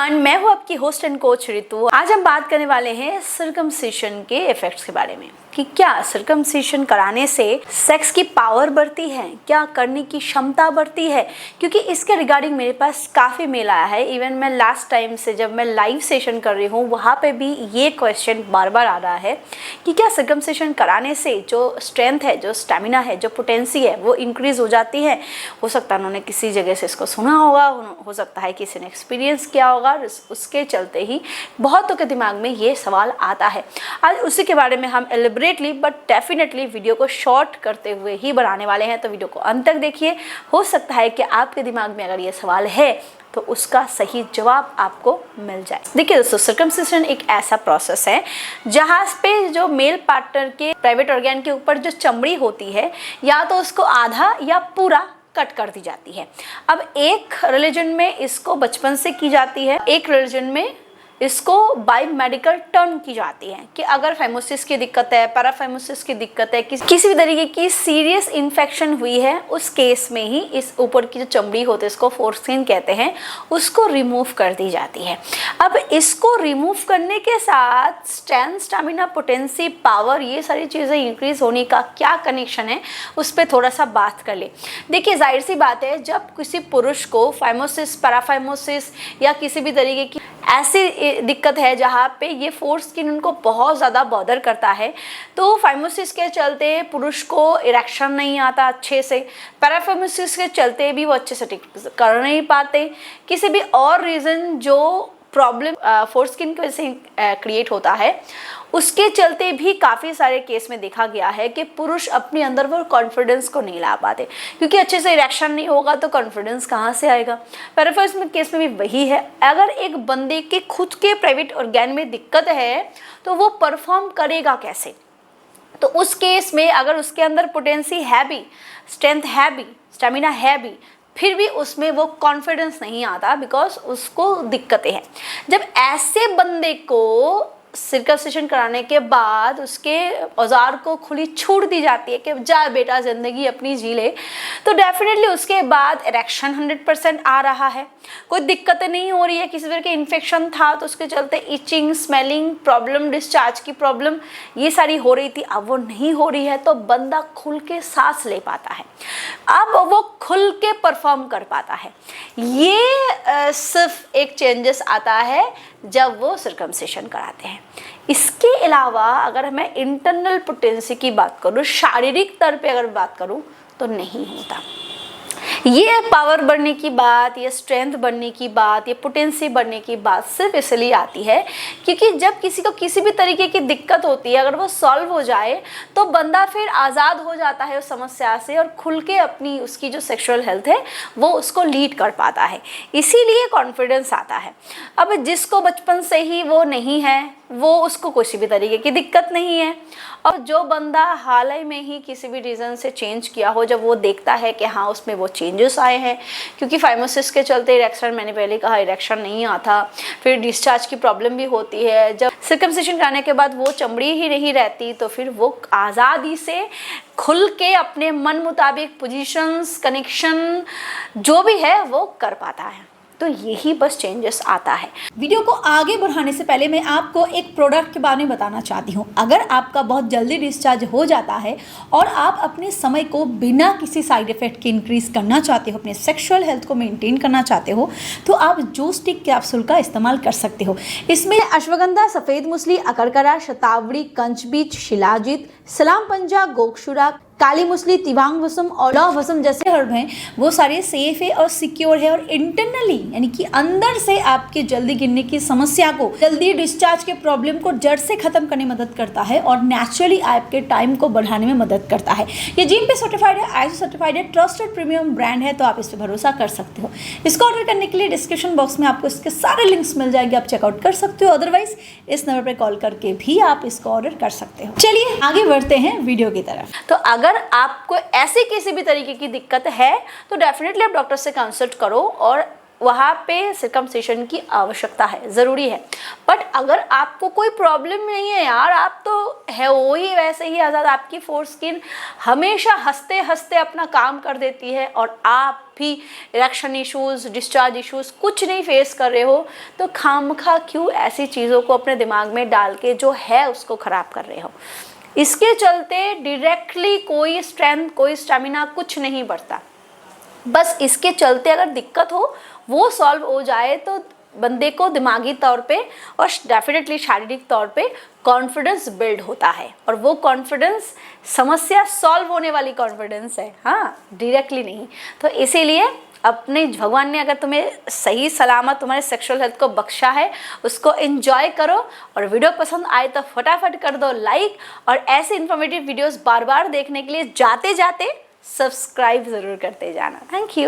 Everyone, मैं हूँ आपकी होस्ट एंड कोच रितु। आज हम बात करने वाले हैं सर्कमसिशन के इफेक्ट्स के बारे में कि क्या सर्कमसिशन कराने से सेक्स की पावर बढ़ती है, क्या करने की क्षमता बढ़ती है। क्योंकि इसके रिगार्डिंग मेरे पास काफ़ी मेल आया है। इवन मैं लास्ट टाइम से जब मैं लाइव सेशन कर रही हूँ वहाँ पे भी ये क्वेश्चन बार बार आ रहा है कि क्या सर्कमसिशन कराने से जो स्ट्रेंथ है, जो स्टेमिना है, जो पोटेंसी है वो इंक्रीज़ हो जाती है। हो सकता है उन्होंने किसी जगह से इसको सुना होगा, हो सकता है किसी ने एक्सपीरियंस किया होगा, उसके चलते ही बहुतों के दिमाग में ये सवाल आता है। आज उसी के बारे में हम एलिबरेटली बट डेफिनेटली वीडियो को शॉर्ट करते हुए ही बनाने वाले हैं, तो वीडियो को अंत तक देखिए। हो सकता है कि आपके दिमाग में अगर ये सवाल है तो उसका सही जवाब आपको मिल जाए। देखिए दोस्तों, सर्कमसिशन एक ऐसा प्रोसेस है जहाँ पे जो मेल पार्टनर के प्राइवेट ऑर्गन के ऊपर जो चमड़ी होती है, या तो उसको आधा या पूरा कट कर दी जाती है। अब एक रिलीजन में इसको बचपन से की जाती है, एक रिलीजन में इसको बाय मेडिकल टर्म की जाती है कि अगर फेमोसिस की दिक्कत है, पैराफेमोसिस की दिक्कत है, किसी भी तरीके की सीरियस इन्फेक्शन हुई है, उस केस में ही इस ऊपर की जो चमड़ी होती है, इसको फोरस्किन कहते हैं, उसको रिमूव कर दी जाती है। अब इसको रिमूव करने के साथ स्ट्रेंथ, स्टैमिना, पोटेंसी, पावर, ये सारी चीज़ें इंक्रीज होने का क्या कनेक्शन है, उस पर थोड़ा सा बात कर ले। देखिए, जाहिर सी बात है, जब किसी पुरुष को फेमोसिस, पैराफेमोसिस या किसी भी तरीके की ऐसी दिक्कत है जहाँ पे ये फोरस्किन उनको बहुत ज़्यादा बॉदर करता है, तो फाइमोसिस के चलते पुरुष को इरेक्शन नहीं आता अच्छे से, पैराफेमोसिस के चलते भी वो अच्छे से कर नहीं पाते, किसी भी और रीज़न जो प्रॉब्लम फोरस्किन की वजह से क्रिएट होता है उसके चलते भी काफ़ी सारे केस में देखा गया है कि पुरुष अपने अंदर वो कॉन्फिडेंस को नहीं ला पाते, क्योंकि अच्छे से इरेक्शन नहीं होगा तो कॉन्फिडेंस कहाँ से आएगा। पैराफेमोसिस में केस में भी वही है। अगर एक बंदे के खुद के प्राइवेट ऑर्गन में दिक्कत है तो वो परफॉर्म करेगा कैसे। तो उस केस में अगर उसके अंदर पोटेंसी है भी, स्ट्रेंथ है भी, स्टेमिना है भी, फिर भी उसमें वो कॉन्फिडेंस नहीं आता बिकॉज उसको दिक्कतें हैं। जब ऐसे बंदे को सर्कमसिशन कराने के बाद उसके औजार को खुली छूट दी जाती है कि जा बेटा ज़िंदगी अपनी जी ले, तो डेफिनेटली उसके बाद इरेक्शन 100% आ रहा है, कोई दिक्कत नहीं हो रही है। किसी तरह के इन्फेक्शन था तो उसके चलते इचिंग, स्मेलिंग प्रॉब्लम, डिस्चार्ज की प्रॉब्लम, ये सारी हो रही थी, अब वो नहीं हो रही है, तो बंदा खुल के सांस ले पाता है, अब वो खुल के परफॉर्म कर पाता है। ये सिर्फ एक चेंजेस आता है जब वो सर्कमसिशन कराते हैं। इसके अलावा अगर मैं इंटरनल पोटेंसी की बात करूँ, शारीरिक तौर पे अगर बात करूँ, तो नहीं होता। ये पावर बढ़ने की बात, ये स्ट्रेंथ बढ़ने की बात, ये पोटेंसी बढ़ने की बात सिर्फ इसलिए आती है क्योंकि जब किसी को किसी भी तरीके की दिक्कत होती है, अगर वो सॉल्व हो जाए तो बंदा फिर आज़ाद हो जाता है उस समस्या से और खुल के अपनी उसकी जो सेक्सुअल हेल्थ है वो उसको लीड कर पाता है, इसीलिए कॉन्फिडेंस आता है। अब जिसको बचपन से ही वो नहीं है, वो उसको किसी भी तरीके की दिक्कत नहीं है, और जो बंदा हाल ही में ही किसी भी रीज़न से चेंज किया हो, जब वो देखता है कि हाँ उसमें वो चेंजेस आए हैं, क्योंकि फाइमोसिस के चलते इरेक्शन, मैंने पहले कहा, इरेक्शन नहीं आता, फिर डिस्चार्ज की प्रॉब्लम भी होती है। जब सर्कमसिशन कराने के बाद वो चमड़ी ही नहीं रहती तो फिर वो आज़ादी से खुल के अपने मन मुताबिक पोजीशंस, कनेक्शन जो भी है वो कर पाता है। तो यही बस चेंजेस आता है। वीडियो को आगे बढ़ाने से पहले मैं आपको एक प्रोडक्ट के बारे में बताना चाहती हूँ। अगर आपका बहुत जल्दी डिस्चार्ज हो जाता है और आप अपने समय को बिना किसी साइड इफेक्ट के इंक्रीज करना चाहते हो, अपने सेक्सुअल हेल्थ को मेंटेन करना चाहते हो, तो आप जो स्टिक कैप्सूल का इस्तेमाल कर सकते हो। इसमें अश्वगंधा, सफ़ेद मूसली, अकरकरा, शतावरी, कंचबीज, शिलाजीत, सलाम पंजा, गोक्षुरा, काली मूसली, तिवांग वसम, औला वसम जैसे हर्ब हैं, वो सारे सेफ है और सिक्योर है, और इंटरनली यानी कि अंदर से आपके जल्दी गिरने की समस्या को, जल्दी डिस्चार्ज के प्रॉब्लम को जड़ से खत्म करने में मदद करता है और नेचुरली आपके टाइम को बढ़ाने में मदद करता है। ये GMP सर्टिफाइड है, ISO सर्टिफाइड है, ट्रस्टेड प्रीमियम ब्रांड है, तो आप इस पर भरोसा कर सकते हो। इसको ऑर्डर करने के लिए डिस्क्रिप्शन बॉक्स में आपको इसके सारे लिंक्स मिल जाएंगे, आप चेकआउट कर सकते हो, अदरवाइज इस नंबर पर कॉल करके भी आप इसको ऑर्डर कर सकते हो। चलिए आगे बढ़ते हैं वीडियो की तरफ। तो अगर आपको ऐसी किसी भी तरीके की दिक्कत है तो डेफिनेटली आप डॉक्टर से कंसल्ट करो और वहाँ पे सर्कमसिशन की आवश्यकता है, ज़रूरी है। बट अगर आपको कोई प्रॉब्लम नहीं है यार, आप तो है वो ही वैसे ही आज़ाद, आपकी फोर स्किन हमेशा हंसते हंसते अपना काम कर देती है और आप भी इरेक्शन इश्यूज़, डिस्चार्ज इश्यूज़ कुछ नहीं फेस कर रहे हो, तो खामखा क्यों ऐसी चीज़ों को अपने दिमाग में डाल के जो है उसको ख़राब कर रहे हो। इसके चलते डायरेक्टली कोई स्ट्रेंथ, कोई स्टेमिना कुछ नहीं बढ़ता। बस इसके चलते अगर दिक्कत हो वो सॉल्व हो जाए तो बंदे को दिमागी तौर पे और डेफिनेटली शारीरिक तौर पे कॉन्फिडेंस बिल्ड होता है, और वो कॉन्फिडेंस समस्या सॉल्व होने वाली कॉन्फिडेंस है, हाँ, डायरेक्टली नहीं। तो इसीलिए अपने भगवान ने अगर तुम्हें सही सलामत तुम्हारे सेक्सुअल हेल्थ को बख्शा है, उसको एंजॉय करो। और वीडियो पसंद आए तो फटाफट कर दो लाइक, और ऐसे इन्फॉर्मेटिव वीडियोस बार बार देखने के लिए जाते जाते सब्सक्राइब ज़रूर करते जाना। Thank you.